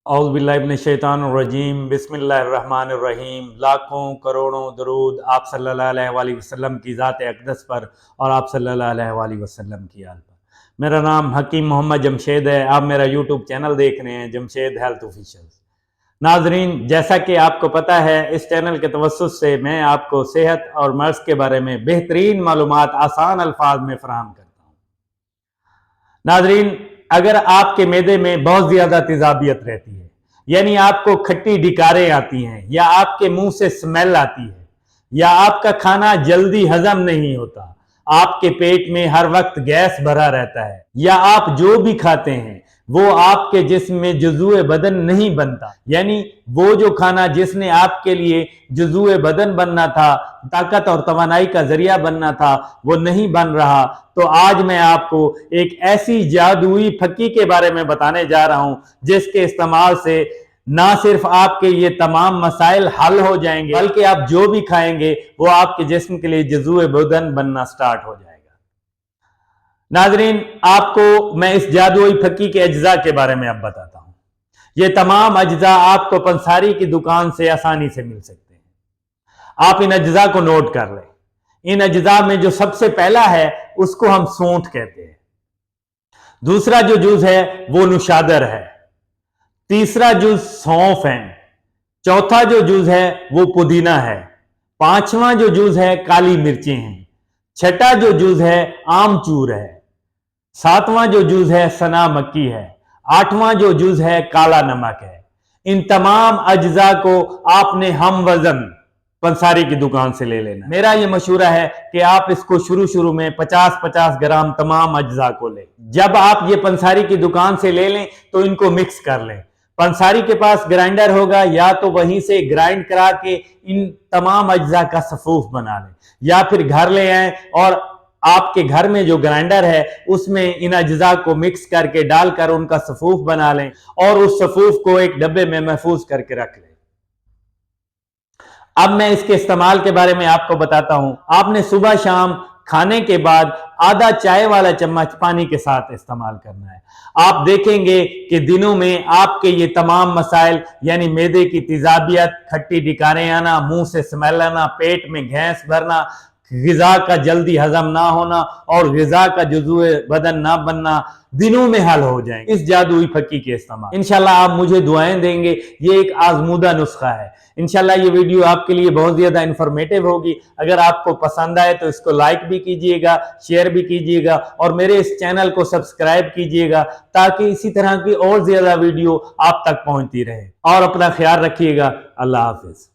औज़ुबिल्लाहिमिनश्शैतानिर्रजीम बिस्मिल्लाहिर्रहमानिर्रहीम। लाखों करोड़ों दरूद आप सल्लल्लाहु अलैहि वसल्लम की ज़ात अक़दस पर और आप सल्लल्लाहु अलैहि वसल्लम की आल पर। मेरा नाम हकीम मोहम्मद जमशेद है। आप मेरा यूट्यूब चैनल देख रहे हैं, जमशेद हेल्थ ऑफिशियल्स। नाज़रीन, जैसा कि आपको पता है, इस चैनल के तवस्सुस से मैं आपको सेहत और मर्ज़ के बारे में बेहतरीन मालूमात आसान अल्फाज में फराहम करता हूँ। नाज़रीन, अगर आपके मैदे में बहुत ज़्यादा तेज़ाबियत रहती है, यानी आपको खट्टी डिकारें आती हैं, या आपके मुंह से स्मेल आती है, या आपका खाना जल्दी हजम नहीं होता, आपके पेट में हर वक्त गैस भरा रहता है, या आप जो भी खाते हैं वो आपके जिस्म में जुज़ुए बदन नहीं बनता, यानी वो जो खाना जिसने आपके लिए जुज़ुए बदन बनना था, ताकत और तवानाई का जरिया बनना था, वो नहीं बन रहा, तो आज मैं आपको एक ऐसी जादुई फक्की के बारे में बताने जा रहा हूं जिसके इस्तेमाल से ना सिर्फ आपके ये तमाम मसाइल हल हो जाएंगे, बल्कि आप जो भी खाएंगे वो आपके जिस्म के लिए जुज़ुए बदन बनना स्टार्ट हो जाएगा। नाजरीन, आपको मैं इस जादुई फक्की के अज्जा के बारे में अब बताता हूं। ये तमाम अज्जा आपको पंसारी की दुकान से आसानी से मिल सकते हैं। आप इन अज्जा को नोट कर लें। इन अज्जा में जो सबसे पहला है उसको हम सूंठ कहते हैं। दूसरा जो जुज है वो नुशादर है। तीसरा जुज सौंफ है। चौथा जो जुज है वो पुदीना है। पांचवा जो जुज है काली मिर्चें हैं। छठा जो जुज है आमचूर है। सातवां जो जुज है सना मक्की है। आठवां जो जुज है काला नमक है। इन तमाम अज्जा को आपने हम वजन पंसारी की दुकान से ले लेना। मेरा ये मशूरा है कि आप इसको शुरू में 50-50 ग्राम तमाम अज्जा को लें। जब आप ये पंसारी की दुकान से ले लें तो इनको मिक्स कर लें। पंसारी के पास ग्राइंडर होगा, या तो वहीं से ग्राइंड करा के इन तमाम अज्जा का सफूफ बना लें, या फिर घर ले आए और आपके घर में जो ग्राइंडर है उसमें इन अज्जा को मिक्स करके डालकर उनका सफूफ बना लें और उस सफूफ को एक डब्बे में महफूज करके रख लें। अब मैं इसके इस्तेमाल के बारे में आपको बताता हूं। आपने सुबह शाम खाने के बाद आधा चाय वाला चम्मच पानी के साथ इस्तेमाल करना है। आप देखेंगे कि दिनों में आपके ये तमाम मसाइल, यानी मैदे की तेजाबियत, खट्टी डिकारें आना, मुंह से स्मेल आना, पेट में गैस भरना, ग़िज़ा का जल्दी हजम ना होना और ग़िज़ा का जुज़ुए बदन ना बनना, दिनों में हल हो जाएंगे इस जादुई फक्की के इस्तेमाल। इंशाल्लाह आप मुझे दुआएं देंगे। ये एक आजमूदा नुस्खा है। इंशाल्लाह ये वीडियो आपके लिए बहुत ज्यादा इंफॉर्मेटिव होगी। अगर आपको पसंद आए तो इसको लाइक भी कीजिएगा, शेयर भी कीजिएगा और मेरे इस चैनल को सब्सक्राइब कीजिएगा, ताकि इसी तरह की और ज्यादा वीडियो आप तक पहुंचती रहे। और अपना ख्याल रखिएगा। अल्लाह हाफिज।